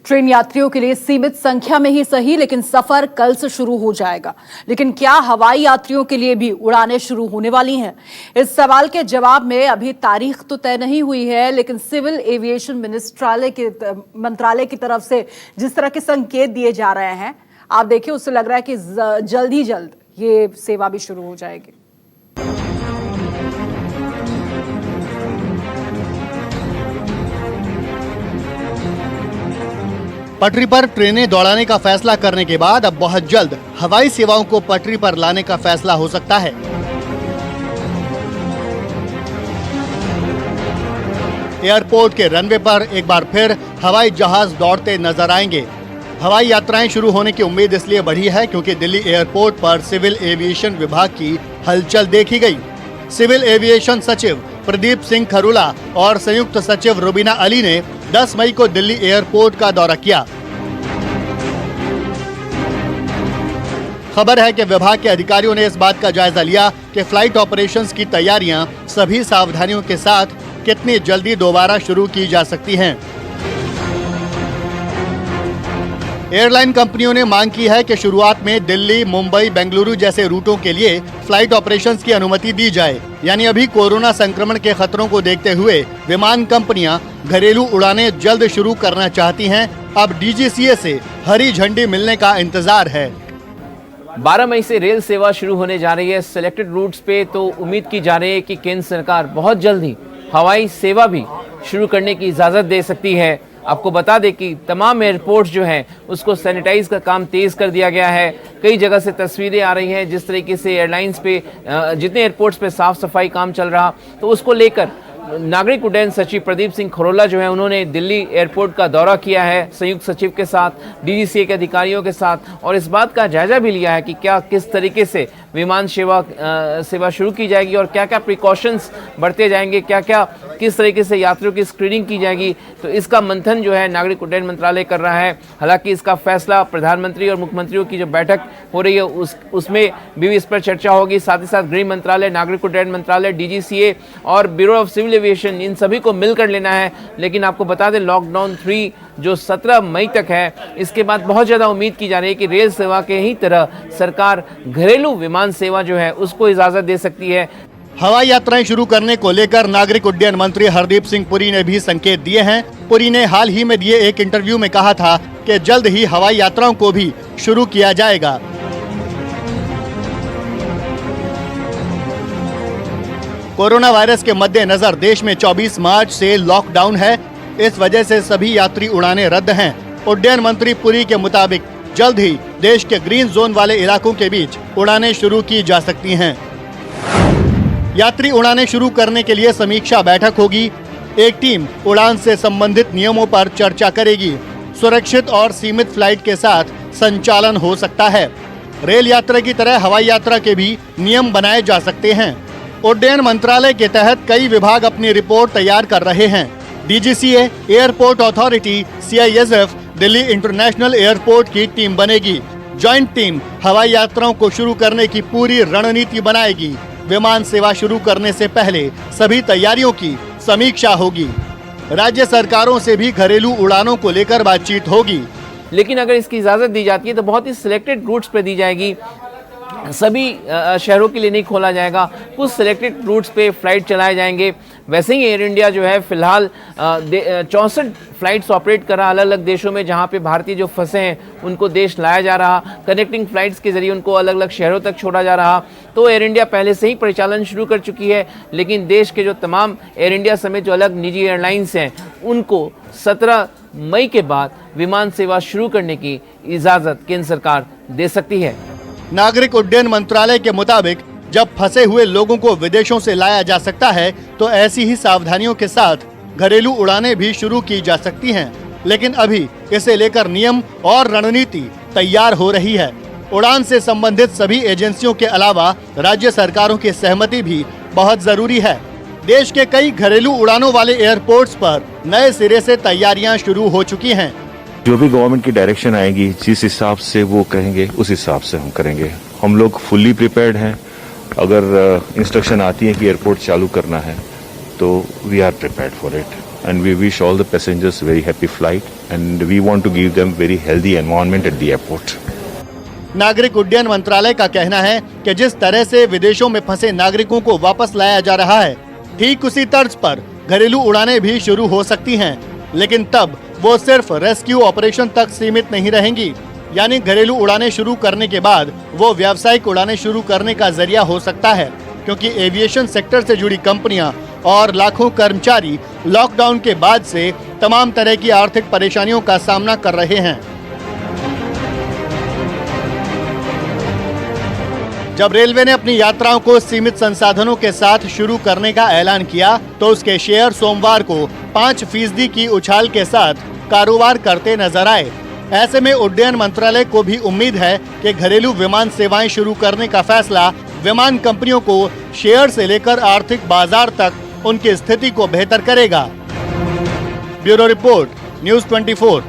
Train यात्रियों के लिए सीमित संख्या में ही सही, लेकिन सफर कल से शुरू हो जाएगा। लेकिन क्या हवाई यात्रियों के लिए भी उड़ानें शुरू होने वाली हैं? इस सवाल के जवाब में अभी तारीख तो तय नहीं हुई है, लेकिन सिविल एविएशन मंत्रालय की तरफ से जिस तरह के संकेत दिए जा रहे हैं, आप देखिए, उससे लग रहा है कि जल्द ही जल्द ये सेवा भी शुरू हो जाएगी। पटरी पर ट्रेनें दौड़ाने का फैसला करने के बाद अब बहुत जल्द हवाई सेवाओं को पटरी पर लाने का फैसला हो सकता है। एयरपोर्ट के रनवे पर एक बार फिर हवाई जहाज दौड़ते नजर आएंगे। हवाई यात्राएं शुरू होने की उम्मीद इसलिए बढ़ी है क्योंकि दिल्ली एयरपोर्ट पर सिविल एविएशन विभाग की हलचल देखी गई। सिविल एविएशन सचिव प्रदीप सिंह खरोला और संयुक्त सचिव रुबीना अली ने 10 मई को दिल्ली एयरपोर्ट का दौरा किया। खबर है कि विभाग के अधिकारियों ने इस बात का जायजा लिया कि फ्लाइट ऑपरेशंस की तैयारियां सभी सावधानियों के साथ कितनी जल्दी दोबारा शुरू की जा सकती हैं। एयरलाइन कंपनियों ने मांग की है कि शुरुआत में दिल्ली, मुंबई, बेंगलुरु जैसे रूटों के लिए फ्लाइट ऑपरेशंस की अनुमति दी जाए। यानी अभी कोरोना संक्रमण के खतरों को देखते हुए विमान कंपनियां घरेलू उड़ानें जल्द शुरू करना चाहती हैं। अब डीजीसीए से हरी झंडी मिलने का इंतजार है। 12 मई से रेल सेवा शुरू होने जा रही है। सिलेक्टेड रूट्स पे तो उम्मीद की जा रही है कि केंद्र सरकार बहुत जल्द ही हवाई सेवा भी शुरू करने की इजाज़त दे सकती है। आपको बता दें कि तमाम एयरपोर्ट्स जो हैं उसको सैनिटाइज का काम तेज कर दिया गया है। कई जगह से तस्वीरें आ रही हैं जिस तरीके से एयरलाइंस पे जितने एयरपोर्ट्स पे साफ सफाई काम चल रहा, तो उसको लेकर नागरिक उड्डयन सचिव प्रदीप सिंह खरोला जो है उन्होंने दिल्ली एयरपोर्ट का दौरा किया है संयुक्त सचिव के साथ, डीजीसीए के अधिकारियों के साथ, और इस बात का जायजा भी लिया है कि क्या किस तरीके से विमान सेवा शुरू की जाएगी और क्या क्या प्रिकॉशंस बरते जाएंगे, क्या क्या किस तरीके से यात्रियों की स्क्रीनिंग की जाएगी। तो इसका मंथन जो है नागरिक उड्डयन मंत्रालय कर रहा है। हालांकि इसका फैसला प्रधानमंत्री और मुख्यमंत्रियों की जो बैठक हो रही है उसमें भी इस पर चर्चा होगी। साथ ही साथ गृह मंत्रालय, नागरिक उड्डयन मंत्रालय, डीजीसीए और ब्यूरो ऑफ सिविल एविएशन, इन सभी को मिलकर लेना है। लेकिन आपको बता दें, लॉकडाउन 3 जो 17 मई तक है, इसके बाद बहुत ज़्यादा उम्मीद की जा रही है कि रेल सेवा के ही तरह सरकार घरेलू विमान सेवा जो है उसको इजाज़त दे सकती है। हवाई यात्राएं शुरू करने को लेकर नागरिक उड्डयन मंत्री हरदीप सिंह पुरी ने भी संकेत दिए हैं। पुरी ने हाल ही में दिए एक इंटरव्यू में कहा था कि जल्द ही हवाई यात्राओं को भी शुरू किया जाएगा। कोरोना वायरस के मद्देनजर देश में 24 मार्च से लॉकडाउन है। इस वजह से सभी यात्री उड़ानें रद्द हैं। उड्डयन मंत्री पुरी के मुताबिक जल्द ही देश के ग्रीन जोन वाले इलाकों के बीच उड़ानें शुरू की जा सकती हैं। यात्री उड़ानें शुरू करने के लिए समीक्षा बैठक होगी। एक टीम उड़ान से संबंधित नियमों पर चर्चा करेगी। सुरक्षित और सीमित फ्लाइट के साथ संचालन हो सकता है। रेल यात्रा की तरह हवाई यात्रा के भी नियम बनाए जा सकते हैं। उड्डयन मंत्रालय के तहत कई विभाग अपनी रिपोर्ट तैयार कर रहे हैं। DGCA, airport authority, CISF, Delhi international airport की टीम बनेगी। जॉइंट टीम हवाई यात्राओं को शुरू करने की पूरी रणनीति बनाएगी। विमान सेवा शुरू करने से पहले सभी तैयारियों की समीक्षा होगी। राज्य सरकारों से भी घरेलू उड़ानों को लेकर बातचीत होगी। लेकिन अगर इसकी इजाज़त दी जाती है तो बहुत ही सिलेक्टेड रूट्स पर दी जाएगी। सभी शहरों के लिए नहीं खोला जाएगा, कुछ सिलेक्टेड रूट्स पे फ्लाइट चलाए जाएंगे। वैसे ही एयर इंडिया जो है फिलहाल 64 फ्लाइट्स ऑपरेट कर रहा अलग अलग देशों में, जहां पे भारतीय जो फंसे हैं उनको देश लाया जा रहा, कनेक्टिंग फ्लाइट्स के जरिए उनको अलग अलग शहरों तक छोड़ा जा रहा। तो एयर इंडिया पहले से ही परिचालन शुरू कर चुकी है, लेकिन देश के जो तमाम एयर इंडिया समेत जो अलग निजी एयरलाइंस हैं उनको 17 मई के बाद विमान सेवा शुरू करने की इजाज़त केंद्र सरकार दे सकती है। नागरिक उड्डयन मंत्रालय के मुताबिक जब फंसे हुए लोगों को विदेशों से लाया जा सकता है तो ऐसी ही सावधानियों के साथ घरेलू उड़ानें भी शुरू की जा सकती हैं। लेकिन अभी इसे लेकर नियम और रणनीति तैयार हो रही है। उड़ान से संबंधित सभी एजेंसियों के अलावा राज्य सरकारों की सहमति भी बहुत जरूरी है। देश के कई घरेलू उड़ानों वाले एयरपोर्ट्स पर नए सिरे से तैयारियां शुरू हो चुकी हैं। जो भी गवर्नमेंट की डायरेक्शन आएगी, जिस हिसाब से वो कहेंगे उस हिसाब से हम करेंगे। हम लोग फुल्ली प्रिपेयर्ड हैं। अगर इंस्ट्रक्शन आती है कि एयरपोर्ट चालू करना है तो we are prepared for it. and we wish all the passengers very happy flight, and we want to give them very healthy environment at the airport. नागरिक उड्डयन मंत्रालय का कहना है कि जिस तरह से विदेशों में फंसे नागरिकों को वापस लाया जा रहा है, ठीक उसी तर्ज पर घरेलू उड़ानें भी शुरू हो सकती हैं, लेकिन तब वो सिर्फ रेस्क्यू ऑपरेशन तक सीमित नहीं रहेंगी। यानी घरेलू उड़ानें शुरू करने के बाद वो व्यावसायिक उड़ानें शुरू करने का जरिया हो सकता है, क्योंकि एविएशन सेक्टर से जुड़ी कंपनियां और लाखों कर्मचारी लॉकडाउन के बाद से तमाम तरह की आर्थिक परेशानियों का सामना कर रहे हैं। जब रेलवे ने अपनी यात्राओं को सीमित संसाधनों के साथ शुरू करने का ऐलान किया, तो उसके शेयर सोमवार को 5% की उछाल के साथ कारोबार करते नजर आए। ऐसे में उड्डयन मंत्रालय को भी उम्मीद है कि घरेलू विमान सेवाएं शुरू करने का फैसला विमान कंपनियों को शेयर से लेकर आर्थिक बाजार तक उनकी स्थिति को बेहतर करेगा। Bureau report, news 24।